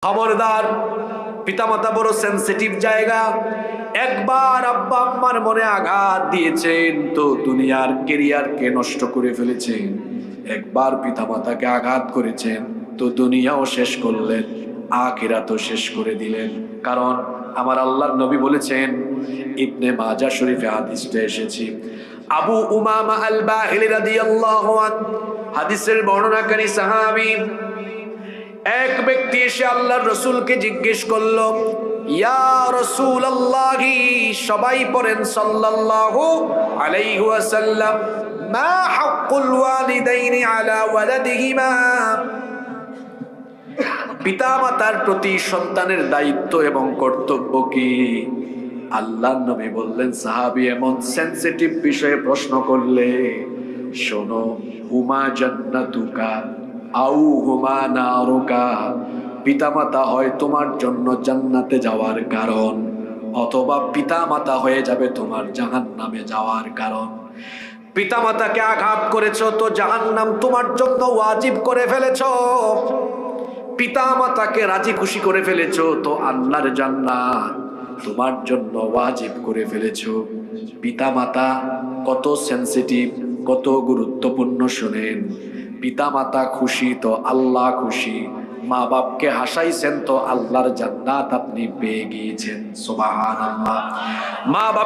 খবরদার, পিতামাতা বড় সেনসিটিভ জায়গা। একবার আব্বা আম্মার মনে আঘাত দিয়েছেন তো দুনিয়ার কেরিয়ারকে নষ্ট করে ফেলেছেন। একবার পিতামাতাকে আঘাত করেছেন তো দুনিয়াও শেষ করলেন, আখিরাতও শেষ করে দিলেন। কারণ আমার আল্লাহর নবী বলেছেন, ইবনে মাজাহ শরীফে হাদিসটা এসেছে, আবু উমামা আল বাহিলি রাদিয়াল্লাহু আনহু হাদিসের বর্ণনাকারী সাহাবী, এক ব্যক্তি এসে আল্লাহর রাসূলকে জিজ্ঞেস করলো, ইয়া রাসূলুল্লাহি, সবাই পড়েন সাল্লাল্লাহু আলাইহি ওয়াসাল্লাম, মা হাক্কুল ওয়ালিদাইনি আলা ওয়ালাদিহিমা, পিতামাতার প্রতি সন্তানের দায়িত্ব এবং কর্তব্য কি? আল্লাহর নবী বললেন, সাহাবী এমন সেনসিটিভ বিষয়ে প্রশ্ন করলে শোনো, হুমা জান্নাতুকা আউ হুমা নারুকা, পিতামাতা হয় তোমার জন্য জান্নাতে যাওয়ার কারণ, অথবা পিতামাতা হয়ে যাবে তোমার জাহান্নামে যাওয়ার কারণ। পিতামাতাকে আঘাত করেছো তো জাহান্নাম তোমার জন্য ওয়াজিব করে ফেলেছো, পিতামাতাকে রাজি খুশি করে ফেলেছো তো আল্লাহর জান্নাত তোমার জন্য ওয়াজিব করে ফেলেছো। পিতামাতা কত সেনসিটিভ, কত গুরুত্বপূর্ণ শুনেন। পিতামাতা খুশি তো আল্লাহ খুশি, মা বাপকে হাসাইছেন তো আল্লাহর জান্নাত আপনি পেয়ে গিয়েছেন। সুবহানাল্লাহ। মা বাপ